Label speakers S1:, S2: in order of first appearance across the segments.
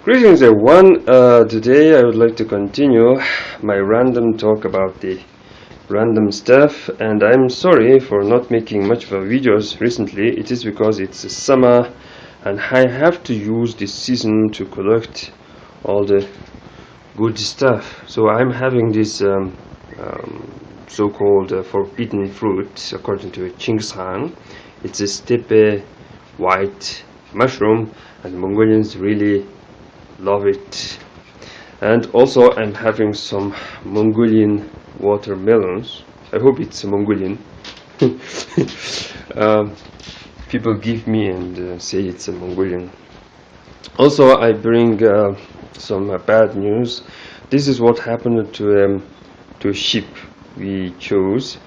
S1: Greetings everyone. Today I would like to continue my random talk about the random stuff, and I'm sorry for not making much of videos recently. It is because it's summer and I have to use this season to collect all the good stuff. So I'm having this so-called forbidden fruit according to Chinggis Khan. It's a steppe white mushroom, and Mongolians really love it. And also I'm having some Mongolian watermelons. I hope it's Mongolian. People give me and say it's a Mongolian. Also I bring some bad news. This is what happened to a sheep we chose.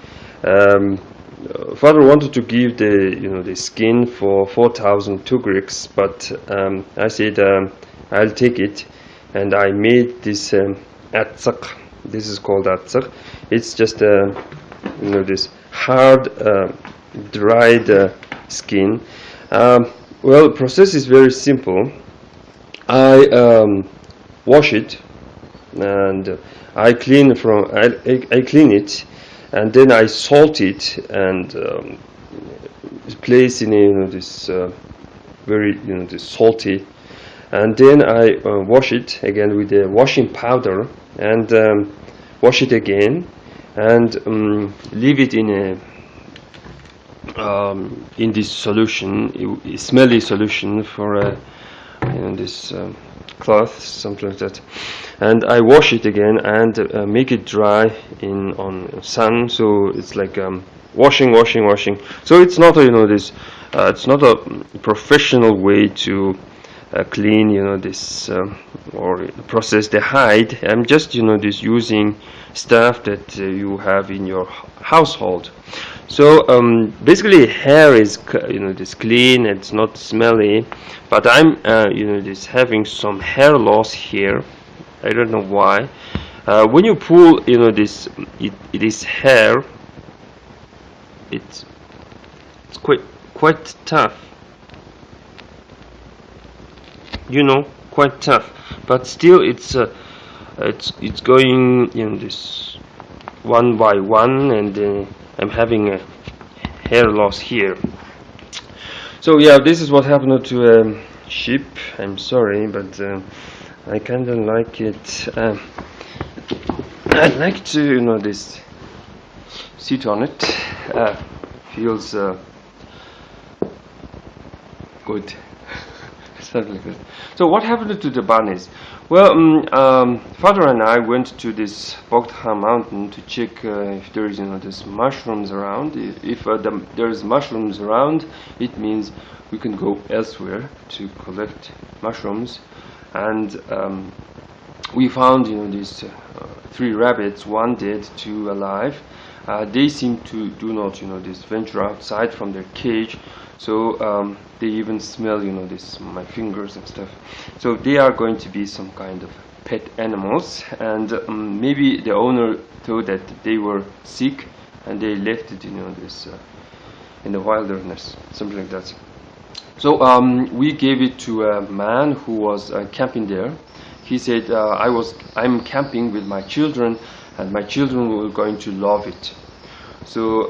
S1: Father wanted to give the skin for 4,000 tugriks, but I said I'll take it, and I made this atsak. This is called atsak. It's just this hard dried skin. Well, process is very simple. I wash it, and I clean it, and then I salt it and place in this very this salty. And then I wash it again with the washing powder, and wash it again, and leave it in this solution, smelly solution, for this cloth, something like that. And I wash it again and make it dry on sun. So it's like washing. So it's not it's not a professional way to clean this or process the hide. I'm just this using stuff that you have in your household. So basically hair is this clean, it's not smelly, but I'm this having some hair loss here. I don't know why. When you pull this this hair, it's quite tough, quite tough, but still it's going this one by one, and I'm having a hair loss here. So yeah, this is what happened to sheep. I'm sorry, but I kinda like it. I'd like to this sit on it. Feels good. Something like that. So what happened to the bunnies? Well, Father and I went to this Bogdha mountain to check if there is this mushrooms around. If there is mushrooms around, it means we can go elsewhere to collect mushrooms. And we found these 3 rabbits, 1 dead, 2 alive. They seem to do not this venture outside from their cage. So they even smell this my fingers and stuff. So they are going to be some kind of pet animals, and maybe the owner thought that they were sick and they left it this in the wilderness, something like that. So we gave it to a man who was camping there. He said, I'm camping with my children, and my children were going to love it. So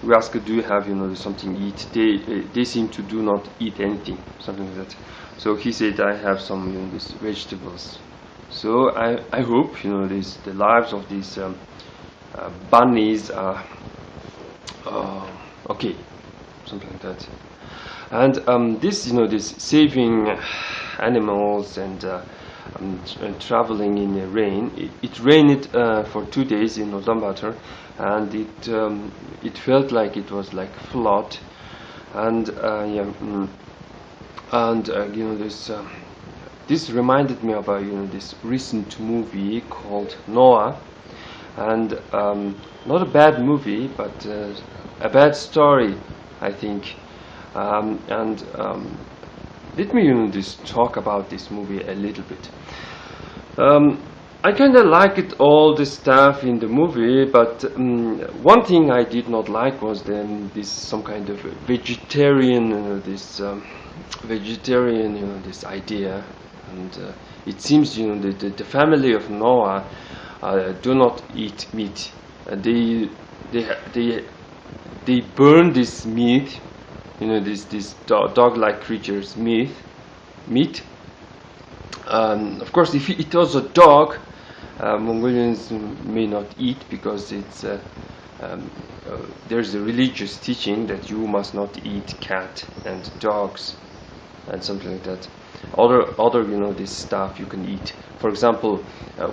S1: we asked, do you have something to eat? They seem to do not eat anything, something like that. So he said, I have some these vegetables. So I hope the lives of these bunnies are okay, something like that. And this this saving animals and traveling in the rain. It rained for 2 days in Ulaanbaatar, and it felt like it was like flood. And this reminded me about this recent movie called Noah, and not a bad movie, but a bad story, I think. Let me just talk about this movie a little bit. I kind of liked all the stuff in the movie, but one thing I did not like was this some kind of vegetarian this idea and it seems, you know, the family of Noah do not eat meat. They burn this meat, you know, this dog-like creatures meat. Of course, if it was a dog, Mongolians may not eat, because it's there's a religious teaching that you must not eat cat and dogs and something like that. Other you know, this stuff you can eat. For example,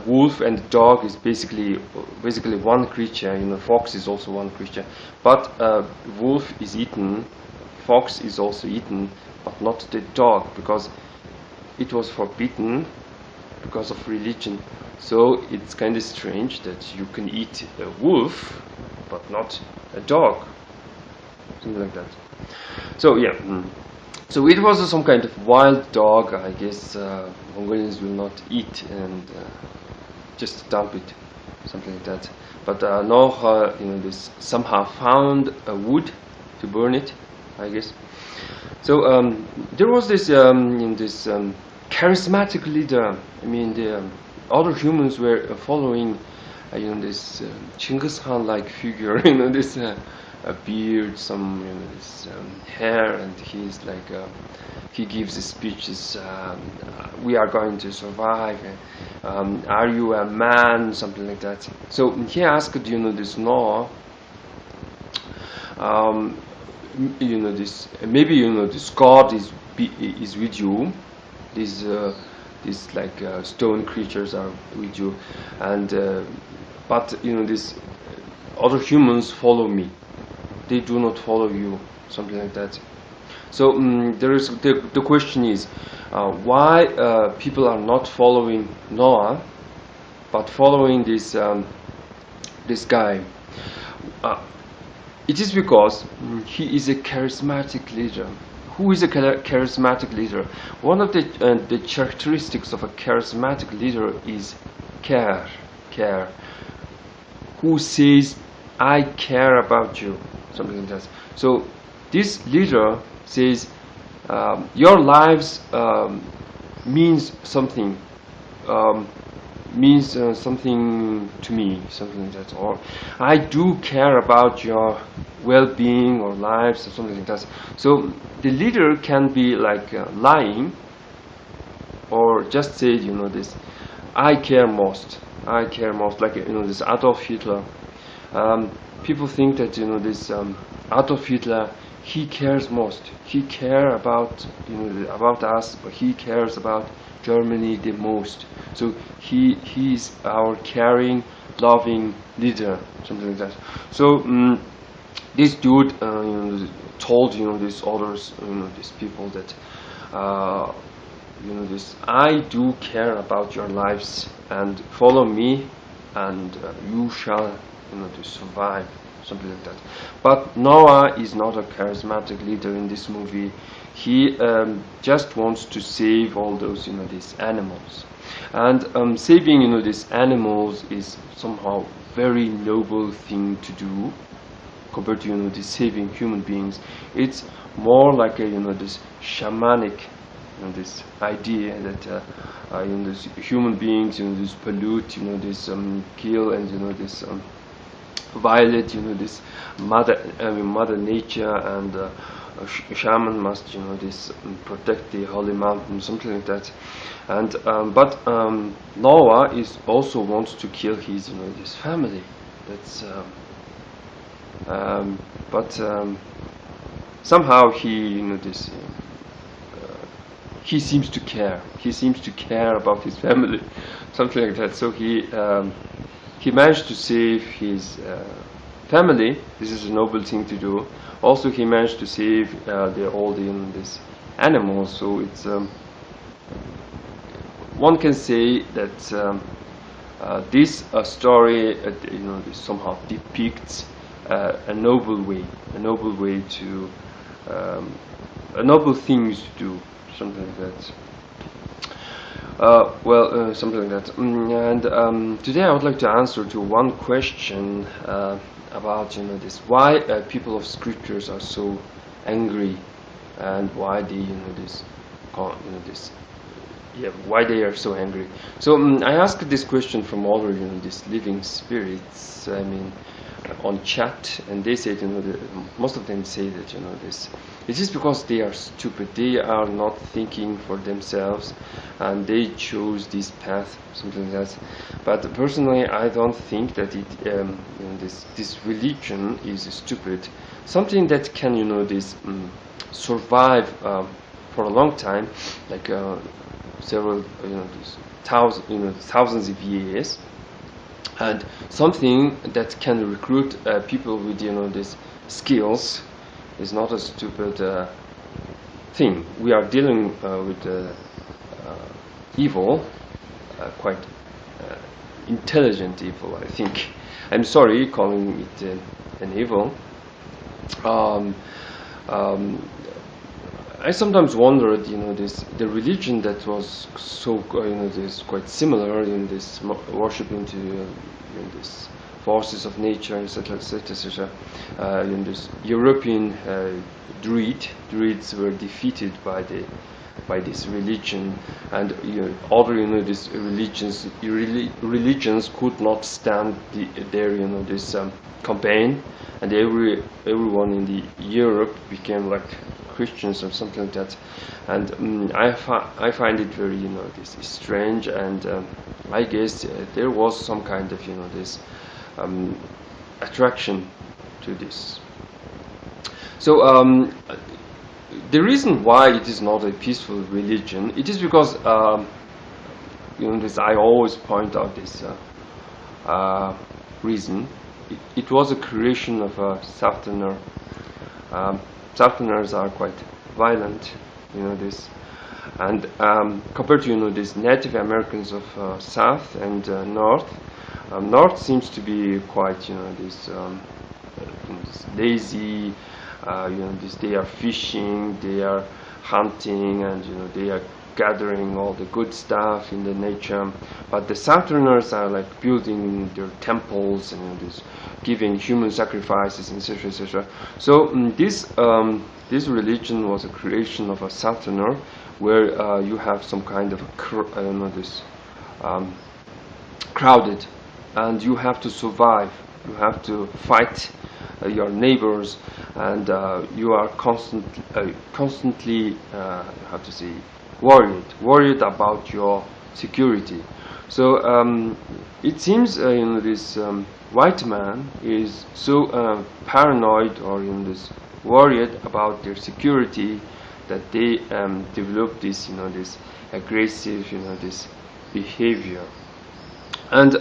S1: wolf and dog is basically one creature. You know, fox is also one creature, but wolf is eaten, fox is also eaten, but not the dog, because it was forbidden because of religion. So it's kind of strange that you can eat a wolf but not a dog, something like that. So yeah, so it was some kind of wild dog, I guess. Mongolians will not eat and just dump it, something like that. But Noah, you know, this somehow found a wood to burn it, I guess. So there was this charismatic leader. I mean, the other humans were following, you know, this Chinggis Khan-like figure. You know, this a beard, some, you know, this hair, and he's like he gives speeches. We are going to survive. Are you a man? Something like that. So he asked, you know, this Noah. You know, this maybe, you know, this God is with you. These like stone creatures are with you, and but you know, these other humans follow me. They do not follow you, something like that. So there is the question is why people are not following Noah, but following this this guy. It is because he is a charismatic leader. Who is a charismatic leader? One of the characteristics of a charismatic leader is care. Who says, I care about you, something like that. So this leader says, your lives means something, something to me, something like that. Or I do care about your well-being or lives, or something like that. So the leader can be like lying, or just say, you know, this, I care most, like, you know, this Adolf Hitler. People think that, you know, this Adolf Hitler, he cares most. He cares about, you know, about us, but he cares about Germany the most. So he's our caring, loving leader, something like that. So this dude, you know, told, you know, these others, you know, these people that, you know, this, I do care about your lives, and follow me, and you shall, you know, to survive, something like that. But Noah is not a charismatic leader in this movie. He just wants to save all those, you know, these animals, and saving, you know, these animals is somehow very noble thing to do compared to, you know, this saving human beings. It's more like a, you know, this shamanic, you know, this idea that you know, this human beings, you know, this pollute, you know, this kill, and you know, this violate, you know, this mother nature, and a shaman must, you know, this protect the holy mountain, something like that. And but Noah is also wants to kill his, you know, his family. That's but somehow he, you know, this he seems to care. He seems to care about his family, something like that. So he managed to save his family. This is a noble thing to do. Also, he managed to save all the, you know, these animals. So it's one can say that this story, you know, this somehow depicts a noble way to a noble things to do, something like that. Something like that. And today I would like to answer to one question about, you know, this, why people of scriptures are so angry, and why they, you know, this, you know, this yeah, why they are so angry. So I asked this question from all these living spirits. I mean, on chat, and they said, most of them say that this. It is because they are stupid. They are not thinking for themselves, and they chose this path, something like that. But personally, I don't think that this religion is stupid. Something that can survive for a long time, like several thousands of years, and something that can recruit people with these skills is not a stupid thing. We are dealing with evil, quite intelligent evil, I think. I'm sorry calling it an evil. I sometimes wondered, the religion that was so, this quite similar in this worshiping to this forces of nature, etc., etc., etc. In this European druids were defeated by this religion, and other these religions could not stand their this campaign, and everyone in the Europe became like Christians or something like that. And I find it very this is strange, and I guess there was some kind of this attraction to this. So the reason why it is not a peaceful religion, it is because this I always point out this reason. It was a creation of a Southerner. Southerners are quite violent, this, and compared to these Native Americans of South and North. North seems to be quite this lazy. They are fishing, they are hunting, and they are gathering all the good stuff in the nature. But the Southerners are like building their temples and this, giving human sacrifices, etc., etc. So this religion was a creation of a Southerner, where you have some kind of crowded, and you have to survive. You have to fight your neighbors, and you are constantly how to say, worried about your security. So it seems this white man is so paranoid or this worried about their security that they develop this this aggressive this behavior. And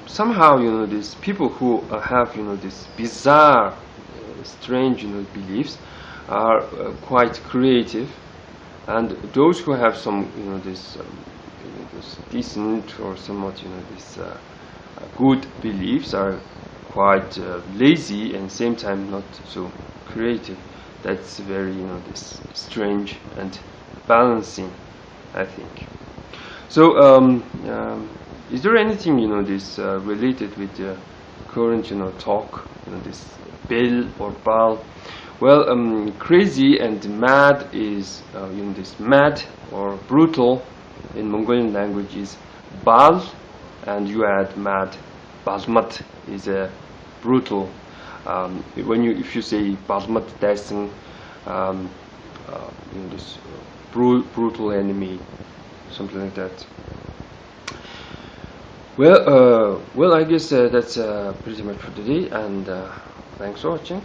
S1: somehow these people who have this bizarre strange beliefs are quite creative, and those who have some this decent or somewhat this good beliefs are quite lazy and same time not so creative. That's very this strange and balancing, I think. So is there anything this related with the current talk, this Bel or Bal? Well, crazy and mad is this mad or brutal in Mongolian language is Bal, and you add mad. BAD+BRUTAL is a brutal. If you say BAD+BRUTAL dasing, this brutal enemy, something like that. Well, I guess that's pretty much for today, and thanks for watching.